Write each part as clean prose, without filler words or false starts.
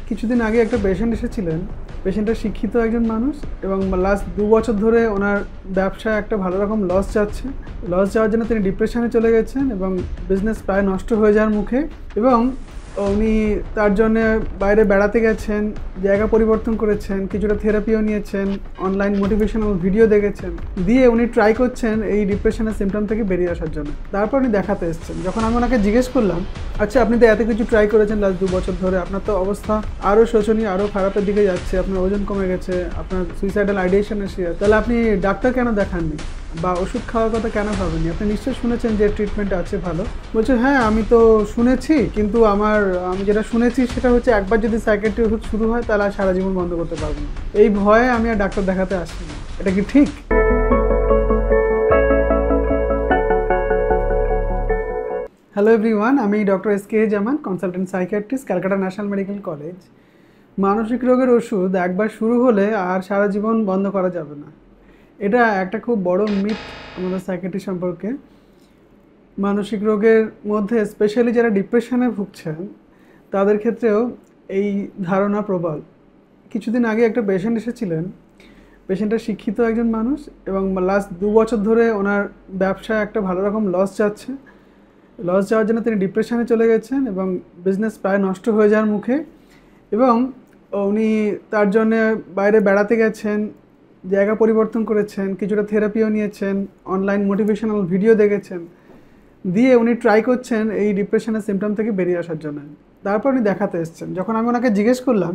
কিছুদিন আগে একটা পেশেন্ট এসেছিলেন। পেশেন্টটা শিক্ষিত একজন মানুষ এবং লাস্ট 2 বছর ধরে ওনার ব্যবসায় একটা ভালো রকম লস যাচ্ছে। লস যাওয়ার জন্য তিনি ডিপ্রেশনে চলে গেছেন এবং বিজনেস প্রায় নষ্ট হয়ে যাওয়ার মুখে, এবং উনি তার জন্য বাইরে বেড়াতে গেছেন, জায়গা পরিবর্তন করেছেন, কিছুটা থেরাপিও নিয়েছেন, অনলাইন মোটিভেশনাল ভিডিও দেখেছেন, দিয়ে উনি ট্রাই করছেন এই ডিপ্রেশনের সিমটম থেকে বেরিয়ে আসার জন্য। তারপর উনি দেখাতে এসেছেন। যখন আমি ওনাকে জিজ্ঞেস করলাম, আচ্ছা আপনি তো এত কিছু ট্রাই করেছেন লাস্ট 2 বছর ধরে, আপনার তো অবস্থা আরও শোচনীয়, আরও খারাপের দিকে যাচ্ছে, আপনার ওজন কমে গেছে, আপনার সুইসাইডাল আইডিয়েশন এসে যাচ্ছে, তাহলে আপনি ডাক্তার কেন দেখাননি বা ওষুধ খাওয়ার কথা কেন ভাবেননি? আপনি নিশ্চয়ই শুনেছেন যে ট্রিটমেন্ট আছে ভালো। বলছে হ্যাঁ আমি তো শুনেছি, কিন্তু আমি যেটা শুনেছি সেটা হচ্ছে একবার যদি সাইকিয়াট্রি ওষুধ শুরু হয় তাহলে আর সারা জীবন বন্ধ করতে পারবো না। এই ভয়ে আমি আর ডাক্তার দেখাতে আসিনি। এটা কি ঠিক? হ্যালো এভরিওয়ান, আমি doctor S K Zaman, consultant psychiatrist, Calcutta national medical college. মানসিক রোগের ওষুধ একবার শুরু হলে আর সারা জীবন বন্ধ করা যাবে না, এটা একটা খুব বড় মিথ আমাদের সাইকিয়াট্রি সম্পর্কে। মানসিক রোগের মধ্যে স্পেশালি যারা ডিপ্রেশনে ভুগছেন তাদের ক্ষেত্রেও এই ধারণা প্রবল। কিছুদিন আগে একটা পেশেন্ট এসেছিলেন। পেশেন্টটা শিক্ষিত একজন মানুষ এবং লাস্ট 2 বছর ধরে ওনার ব্যবসায় একটা ভালো রকম লস যাচ্ছে। লস যাওয়ার জন্য তিনি ডিপ্রেশনে চলে গেছেন এবং বিজনেস প্রায় নষ্ট হয়ে যাওয়ার মুখে, এবং উনি তার জন্য বাইরে বেড়াতে গেছেন, জায়গা পরিবর্তন করেছেন, কিছুটা থেরাপিও নিয়েছেন, অনলাইন মোটিভেশনাল ভিডিও দেখেছেন, দিয়ে উনি ট্রাই করছেন এই ডিপ্রেশনের সিমটম থেকে বেরিয়ে আসার জন্য। তারপর উনি দেখাতে এসেছেন। যখন আমি ওনাকে জিজ্ঞেস করলাম,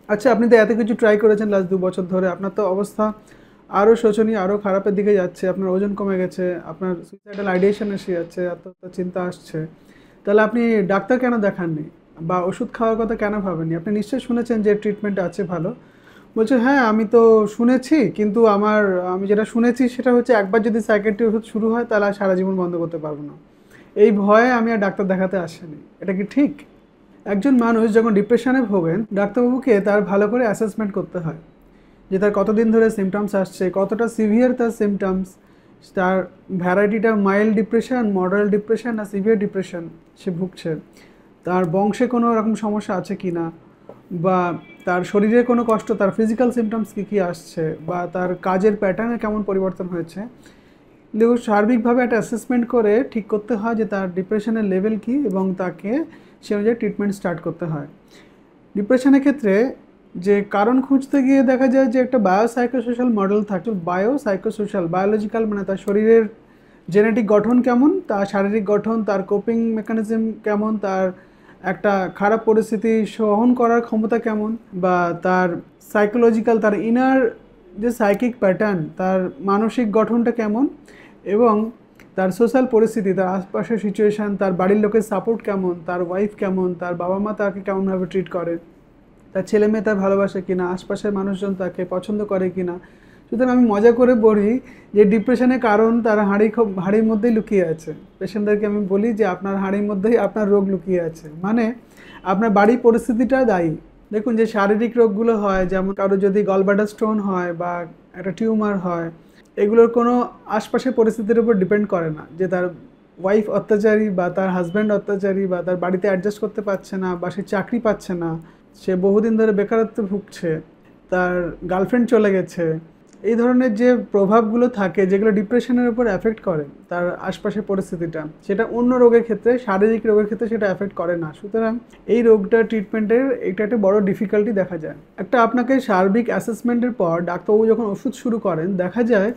আচ্ছা আপনি তো এত কিছু ট্রাই করেছেন লাস্ট 2 বছর ধরে, আপনার তো অবস্থা আরও শোচনীয়, আরও খারাপের দিকে যাচ্ছে, আপনার ওজন কমে গেছে, আপনার সুইসাইডাল আইডিয়েশন এসে যাচ্ছে, আত্মহত্যার চিন্তা আসছে, তাহলে আপনি ডাক্তার কেন দেখাননি বা ওষুধ খাওয়ার কথা কেন ভাবেননি? আপনি নিশ্চয়ই শুনেছেন যে ট্রিটমেন্ট আছে ভালো। বলছে হ্যাঁ আমি তো শুনেছি, কিন্তু আমি যেটা শুনেছি সেটা হচ্ছে একবার যদি সাইকিয়াট্রি ওষুধ শুরু হয় তাহলে আর সারা জীবন বন্ধ করতে পারবো না। এই ভয়ে আমি আর ডাক্তার দেখাতে আসিনি। এটা কি ঠিক? একজন মানুষ যখন ডিপ্রেশনে ভোগেন, ডাক্তারবাবুকে তার ভালো করে অ্যাসেসমেন্ট করতে হয় যে তার কতদিন ধরে সিমটমস আসছে, কতটা সিভিয়ার তার সিমটমস, তার ভ্যারাইটিটা মাইল্ড ডিপ্রেশন, মডারেট ডিপ্রেশন না সিভিয়ার ডিপ্রেশন সে ভুগছে, তার বংশে কোনো রকম সমস্যা আছে কি না, বা তার শরীরে কোনো কষ্ট, তার ফিজিক্যাল সিমটমস কী কী আসছে, বা তার কাজের প্যাটার্নে কেমন পরিবর্তন হয়েছে। দেখুন, সার্বিকভাবে একটা অ্যাসেসমেন্ট করে ঠিক করতে হয় যে তার ডিপ্রেশনের লেভেল কী, এবং তাকে সে অনুযায়ী ট্রিটমেন্ট স্টার্ট করতে হয়। ডিপ্রেশনের ক্ষেত্রে যে কারণ খুঁজতে গিয়ে দেখা যায় যে একটা বায়োসাইকোসোশ্যাল মডেল থাকে। বায়োসাইকোসোশ্যাল, বায়োলজিক্যাল মানে তার শরীরের জেনেটিক গঠন কেমন, তার শারীরিক গঠন, তার কোপিং মেকানিজম কেমন, তার একটা খারাপ পরিস্থিতি সহন করার ক্ষমতা কেমন, বা তার সাইকোলজিক্যাল, তার ইনার যে সাইকিক প্যাটার্ন, তার মানসিক গঠনটা কেমন, এবং তার সোশ্যাল পরিস্থিতি, তার আশপাশের সিচুয়েশান, তার বাড়ির লোকের সাপোর্ট কেমন, তার ওয়াইফ কেমন, তার বাবা মা তাকে কেমনভাবে ট্রিট করে, তার ছেলে মেয়ে তার ভালোবাসে কিনা, আশপাশের মানুষজন তাকে পছন্দ করে কিনা। সুতরাং আমি মজা করে বলি যে ডিপ্রেশনের কারণ তার হাঁড়ির মধ্যেই লুকিয়ে আছে। পেশেন্টদেরকে আমি বলি যে আপনার হাঁড়ির মধ্যেই আপনার রোগ লুকিয়ে আছে, মানে আপনার বাড়ির পরিস্থিতিটা দায়ী। দেখুন, যে শারীরিক রোগগুলো হয়, যেমন কারো যদি গলব্লাডার স্টোন হয় বা একটা টিউমার হয়, এগুলোর কোনো আশপাশের পরিস্থিতির উপর ডিপেন্ড করে না, যে তার ওয়াইফ অত্যাচারী বা তার হাজব্যান্ড অত্যাচারী বা তার বাড়িতে অ্যাডজাস্ট করতে পারছে না বা সে চাকরি পাচ্ছে না, সে বহুদিন ধরে বেকারত্বে ভুগছে, তার গার্লফ্রেন্ড চলে গেছে। এই ধরনের যে প্রভাবগুলো থাকে, যেগুলো ডিপ্রেশনের উপর এফেক্ট করে তার আশপাশের পরিস্থিতিটা, সেটা অন্য রোগের ক্ষেত্রে, শারীরিক রোগের ক্ষেত্রে সেটা এফেক্ট করে না। সুতরাং এই রোগটা ট্রিটমেন্টের এটা একটা বড় ডিফিকাল্টি দেখা যায়। আপনাকে সার্বিক অ্যাসেসমেন্টের পর ডাক্তারবাবু যখন ওষুধ শুরু করেন, দেখা যায়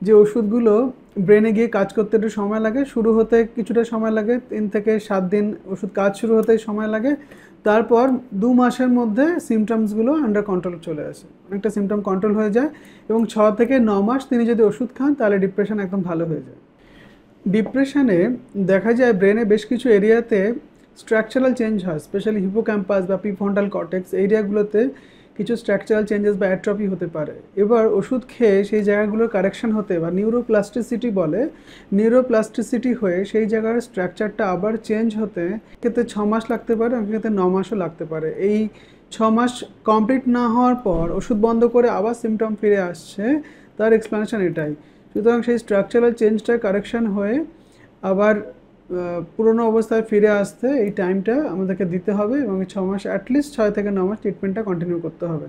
যে ওষুধগুলো ব্রেনে গিয়ে কাজ করতে একটু সময় লাগে, শুরু হতে কিছুটা সময় লাগে, 3 থেকে 7 দিন ওষুধ কাজ শুরু হতে সময় লাগে, তারপর 2 মাসের মধ্যে সিমটমসগুলো আন্ডার কন্ট্রোল চলে আসে, অনেকটা সিমটম কন্ট্রোল হয়ে যায়, এবং 6 থেকে 9 মাস তিনি যদি ওষুধ খান তাহলে ডিপ্রেশন একদম ভালো হয়ে যায়। ডিপ্রেশনে দেখা যায় ব্রেনে বেশ কিছু এরিয়াতে স্ট্রাকচারাল চেঞ্জ হয়, স্পেশালি হিপোক্যাম্পাস বা প্রিফ্রন্টাল কর্টেক্স এরিয়াগুলোতে কিছু স্ট্রাকচারাল চেঞ্জেস বা অ্যাট্রফি হতে পারে। এবার ওষুধ খেয়ে সেই জায়গাগুলোর কারেকশন হতে বা নিউরোপ্লাস্টিসিটি বলে, নিউরোপ্লাস্টিসিটি হয়ে সেই জায়গার স্ট্রাকচারটা আবার চেঞ্জ হতে ক্ষেত্রে 6 মাস লাগতে পারে, ক্ষেত্রে 9 মাসও লাগতে পারে। এই 6 মাস কমপ্লিট না হওয়ার পর ওষুধ বন্ধ করে আবার সিমটম ফিরে আসছে, তার এক্সপ্লেনেশন এটাই। সুতরাং সেই স্ট্রাকচারাল চেঞ্জটা কারেকশন হয়ে আবার পুরনো অবস্থায় ফিরে আসতে এই টাইমটা আমাদেরকে দিতে হবে এবং 6 মাস অ্যাটলিস্ট 6 থেকে 9 মাস ট্রিটমেন্টটা কন্টিনিউ করতে হবে।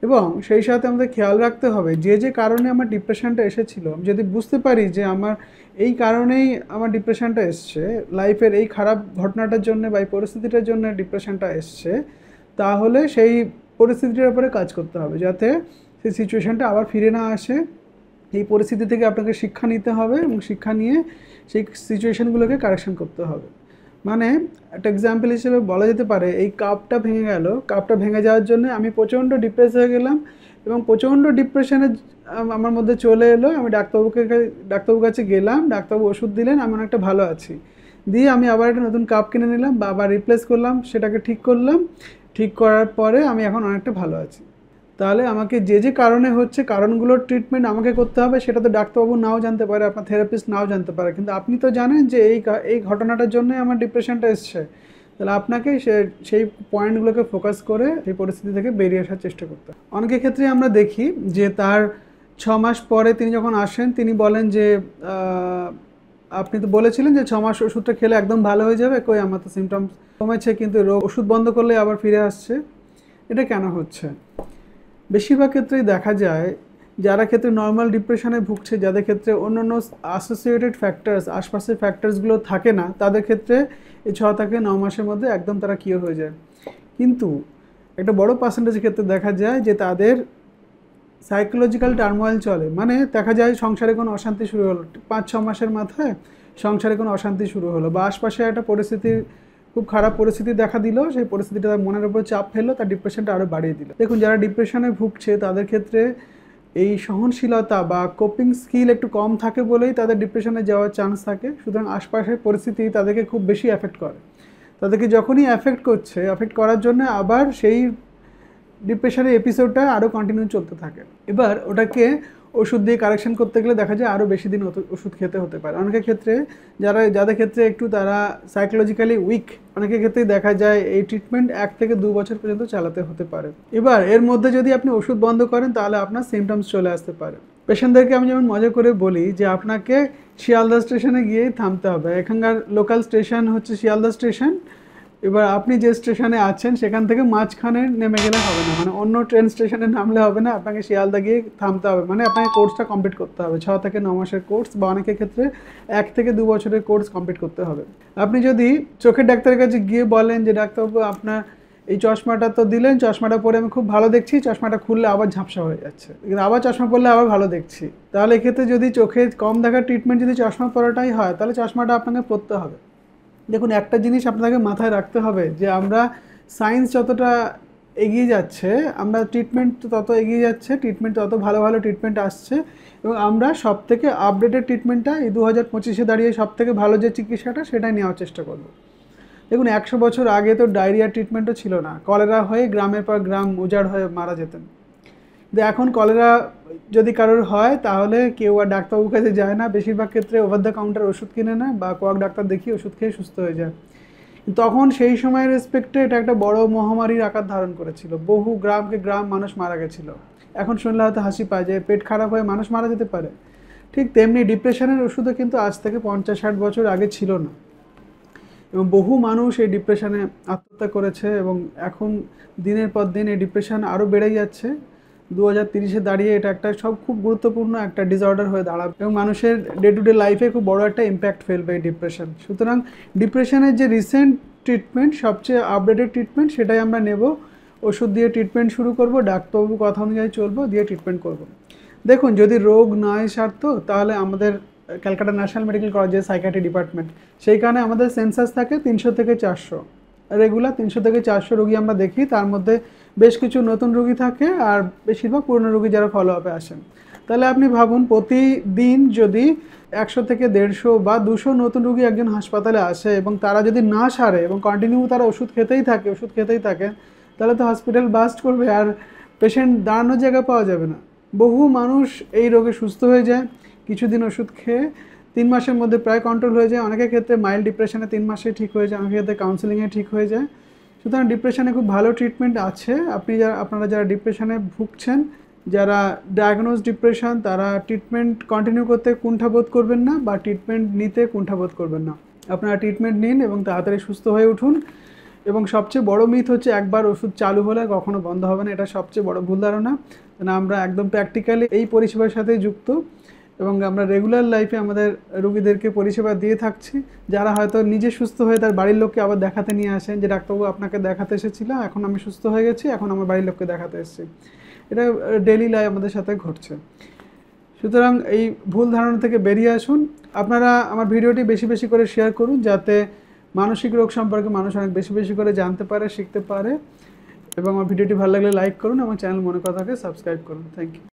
এবং সেই সাথে আমাদের খেয়াল রাখতে হবে যে কারণে আমার ডিপ্রেশনটা এসেছিল, আমি যদি বুঝতে পারি যে আমার এই কারণেই আমার ডিপ্রেশনটা এসছে, লাইফের এই খারাপ ঘটনাটার জন্য বা এই পরিস্থিতিটার জন্য ডিপ্রেশনটা এসছে, তাহলে সেই পরিস্থিতিটার উপরে কাজ করতে হবে যাতে সেই সিচুয়েশানটা আবার ফিরে না আসে। এই পরিস্থিতি থেকে আপনাকে শিক্ষা নিতে হবে এবং শিক্ষা নিয়ে সেই সিচুয়েশানগুলোকে কারেকশন করতে হবে। মানে একটা এক্সাম্পল হিসেবে বলা যেতে পারে, এই কাপটা ভেঙে গেল, কাপটা ভেঙে যাওয়ার জন্য আমি প্রচণ্ড ডিপ্রেস হয়ে গেলাম এবং প্রচণ্ড ডিপ্রেশনে আমার মধ্যে চলে এলো। আমি ডাক্তারবাবুর কাছে গেলাম, ডাক্তারবাবু ওষুধ দিলেন, আমি অনেকটা ভালো আছি। দিয়ে আমি আবার একটা নতুন কাপ কিনে নিলাম বা আবার রিপ্লেস করলাম, সেটাকে ঠিক করলাম, ঠিক করার পরে আমি এখন অনেকটা ভালো আছি। তাহলে আমাকে যে কারণে হচ্ছে, কারণগুলোর ট্রিটমেন্ট আমাকে করতে হবে, সেটা তো ডাক্তারবাবু নাও জানতে পারে, আপনার থেরাপিস্ট নাও জানতে পারে, কিন্তু আপনি তো জানেন যে এই ঘটনাটার জন্যই আমার ডিপ্রেশনটা এসছে। তাহলে আপনাকে সেই পয়েন্টগুলোকে ফোকাস করে এই পরিস্থিতি থেকে বেরিয়ে আসার চেষ্টা করতে হবে। অনেকের ক্ষেত্রে আমরা দেখি যে তার 6 মাস পরে তিনি যখন আসেন, তিনি বলেন যে আপনি তো বলেছিলেন যে 6 মাস ওষুধটা খেলে একদম ভালো হয়ে যাবে, কই আমার তো সিমটমস কমেছে কিন্তু ওষুধ বন্ধ করলে আবার ফিরে আসছে। এটা কেন হচ্ছে? বেশিরভাগ ক্ষেত্রেই দেখা যায় যারা ক্ষেত্রে নর্মাল ডিপ্রেশনে ভুগছে, যাদের ক্ষেত্রে অন্যান্য অ্যাসোসিয়েটেড ফ্যাক্টরস, আশপাশের ফ্যাক্টরসগুলো থাকে না, তাদের ক্ষেত্রে এই 6 থেকে 9 মাসের মধ্যে একদম তারা কিওর হয়ে যায়। কিন্তু একটা বড় পার্সেন্টেজের ক্ষেত্রে দেখা যায় যে তাদের সাইকোলজিক্যাল টার্মোয়েল চলে, মানে দেখা যায় সংসারে কোনো অশান্তি শুরু হলো, 5-6 মাসের মাথায় সংসারে কোনো অশান্তি শুরু হলো বা আশপাশে একটা পরিস্থিতির খুব খারাপ পরিস্থিতি দেখা দিল, সেই পরিস্থিতিটা তার মনের উপর চাপ ফেললো, তার ডিপ্রেশনটা আরও বাড়িয়ে দিল। দেখুন, যারা ডিপ্রেশনে ভুগছে তাদের ক্ষেত্রে এই সহনশীলতা বা কোপিং স্কিল একটু কম থাকে বলেই তাদের ডিপ্রেশনে যাওয়ার চান্স থাকে। সুতরাং আশপাশের পরিস্থিতি তাদেরকে খুব বেশি অ্যাফেক্ট করে। তাদেরকে যখনই অ্যাফেক্ট করার জন্য আবার সেই ডিপ্রেশনের এপিসোডটা আরও কন্টিনিউ চলতে থাকে। এবার ওটাকে ওষুধ দিয়ে কারেকশন করতে গেলে দেখা যায় আরও বেশি দিন ওষুধ খেতে হতে পারে। অনেকের ক্ষেত্রে যাদের ক্ষেত্রে একটু তারা সাইকোলজিক্যালি উইক, অনেকের ক্ষেত্রেই দেখা যায় এই ট্রিটমেন্ট 1 থেকে 2 বছর পর্যন্ত চালাতে হতে পারে। এবার এর মধ্যে যদি আপনি ওষুধ বন্ধ করেন তাহলে আপনার সিমটমস চলে আসতে পারে। পেশেন্টদেরকে আমি যেমন মজা করে বলি যে আপনাকে শিয়ালদা স্টেশনে গিয়েই থামতে হবে, এখানকার লোকাল স্টেশন হচ্ছে শিয়ালদা স্টেশন। এবার আপনি যে স্টেশনে আছেন সেখান থেকে মাঝখানে নেমে গেলে হবে না, মানে অন্য ট্রেন স্টেশনে নামলে হবে না, আপনাকে শিয়ালদা গিয়ে থামতে হবে। মানে আপনাকে কোর্সটা কমপ্লিট করতে হবে, 6 থেকে 9 মাসের কোর্স বা অনেকের ক্ষেত্রে 1 থেকে 2 বছরের কোর্স কমপ্লিট করতে হবে। আপনি যদি চোখের ডাক্তারের কাছে গিয়ে বলেন যে ডাক্তারবাবু আপনার এই চশমাটা তো দিলেন, চশমাটা পরে আমি খুব ভালো দেখছি, চশমাটা খুললে আবার ঝাপসা হয়ে যাচ্ছে, কিন্তু আবার চশমা পরলে আবার ভালো দেখছি, তাহলে এক্ষেত্রে যদি চোখে কম দেখার ট্রিটমেন্ট যদি চশমা পরাটাই হয়, তাহলে চশমাটা আপনাকে পরতে হবে। দেখুন, একটা জিনিস আপনাকে মাথায় রাখতে হবে যে আমরা সায়েন্স যতটা এগিয়ে যাচ্ছে, আমরা ট্রিটমেন্ট তত এগিয়ে যাচ্ছে, ট্রিটমেন্ট তত ভালো ভালো ট্রিটমেন্ট আসছে এবং আমরা সব থেকে আপডেটেড ট্রিটমেন্টটা এই 2025-এ দাঁড়িয়ে সব থেকে ভালো যে চিকিৎসাটা সেটাই নেওয়ার চেষ্টা করব। দেখুন, 100 বছর আগে তো ডায়রিয়া ট্রিটমেন্টও ছিল না, কলেরা হয়ে গ্রামের পর গ্রাম উজাড় হয়ে মারা যেতেন। এখন কলেরা যদি কারোর হয় তাহলে কেউ আর ডাক্তারবাবুর কাছে যায় না, বেশিরভাগ ক্ষেত্রে ওভার দ্য কাউন্টার ওষুধ কিনে নেয় বা কোয়াক ডাক্তার দেখিয়ে ওষুধ খেয়ে সুস্থ হয়ে যায়। তখন সেই সময়ের রেসপেক্টে এটা একটা বড় মহামারীর আকার ধারণ করেছিল, বহু গ্রামকে গ্রাম মানুষ মারা গেছিল। এখন শুনলে হয়তো হাসি পায় যে পেট খারাপ হয়ে মানুষ মারা যেতে পারে। ঠিক তেমনি ডিপ্রেশনের ওষুধও কিন্তু আজ থেকে 50-60 বছর আগে ছিল না এবং বহু মানুষ এই ডিপ্রেশনে আত্মহত্যা করেছে এবং এখন দিনের পর দিন এই ডিপ্রেশন আরও বেড়ে যাচ্ছে। 2030-এ দাঁড়িয়ে এটা একটা খুব গুরুত্বপূর্ণ একটা ডিসঅর্ডার হয়ে দাঁড়াবে এবং মানুষের ডে টু ডে লাইফে খুব বড় একটা ইম্প্যাক্ট ফেলবে এই ডিপ্রেশন। সুতরাং ডিপ্রেশনের যে রিসেন্ট ট্রিটমেন্ট, সবচেয়ে আপডেটেড ট্রিটমেন্ট, সেটাই আমরা নেব। ওষুধ দিয়ে ট্রিটমেন্ট শুরু করব, ডাক্তারবাবুর কথা অনুযায়ী চলবো, দিয়ে ট্রিটমেন্ট করব। দেখুন, যদি রোগ নয় সারতো তাহলে আমাদের ক্যালকাটা ন্যাশনাল মেডিকেল কলেজের সাইকিয়াট্রি ডিপার্টমেন্ট, সেইখানে আমাদের সেন্সাস থাকে 300 থেকে 400, রেগুলার 300 থেকে 400 রোগী আমরা দেখি। তার মধ্যে বেশ কিছু নতুন রোগী থাকে আর বেশিরভাগ পুরনো রোগী যারা ফলো আপে আসেন। তাহলে আপনি ভাবুন, প্রতিদিন যদি 100 থেকে 150 বা 200 নতুন রোগী একজন হাসপাতালে আসে এবং তারা যদি না সারে এবং কন্টিনিউ তারা ওষুধ খেতেই থাকে, তাহলে তো হসপিটাল বাস্ট করবে আর পেশেন্ট দাঁড়ানোর জায়গা পাওয়া যাবে না। বহু মানুষ এই রোগে সুস্থ হয়ে যায়, কিছুদিন ওষুধ খেয়ে 3 মাসের মধ্যে প্রায় কন্ট্রোল হয়ে যায়। অনেকের ক্ষেত্রে মাইল্ড ডিপ্রেশনে 3 মাসে ঠিক হয়ে যায়, অনেকের ক্ষেত্রে কাউন্সেলিংয়ে ঠিক হয়ে যায়। সুতরাং ডিপ্রেশনে খুব ভালো ট্রিটমেন্ট আছে। আপনারা যারা ডিপ্রেশনে ভুগছেন, যারা ডায়াগনোজ ডিপ্রেশন, তারা ট্রিটমেন্ট কন্টিনিউ করতে কুণ্ঠাবোধ করবেন না বা ট্রিটমেন্ট নিতে কুণ্ঠাবোধ করবেন না। আপনারা ট্রিটমেন্ট নিন এবং তাড়াতাড়ি সুস্থ হয়ে উঠুন। এবং সবচেয়ে বড় মিথ হচ্ছে একবার ওষুধ চালু হলে কখনো বন্ধ হবে না, এটা সবচেয়ে বড় ভুল ধারণা। না, আমরা একদম প্র্যাকটিক্যালি এই পরিষেবার সাথেই যুক্ত এবং আমরা রেগুলার লাইফে আমাদের রোগীদেরকে পরিষেবা দিয়ে থাকছি, যারা হয়তো নিজে সুস্থ হয়ে তার বাড়ির লোককে আবার দেখাতে নিয়ে আসেন যে ডাক্তারবাবু আপনাকে দেখাতে এসেছিলাম, এখন আমি সুস্থ হয়ে গেছি, এখন আমার বাড়ির লোককে দেখাতে এসেছি। এটা ডেইলি লাইফ আমাদের সাথে ঘটছে। সুতরাং এই ভুল ধারণা থেকে বেরিয়ে আসুন। আপনারা আমার ভিডিওটি বেশি বেশি করে শেয়ার করুন, যাতে মানসিক রোগ সম্পর্কে মানুষ অনেক বেশি বেশি করে জানতে পারে, শিখতে পারে। এবং আমার ভিডিওটি ভালো লাগলে লাইক করুন এবং চ্যানেল মনে কথাকে সাবস্ক্রাইব করুন। Thank you.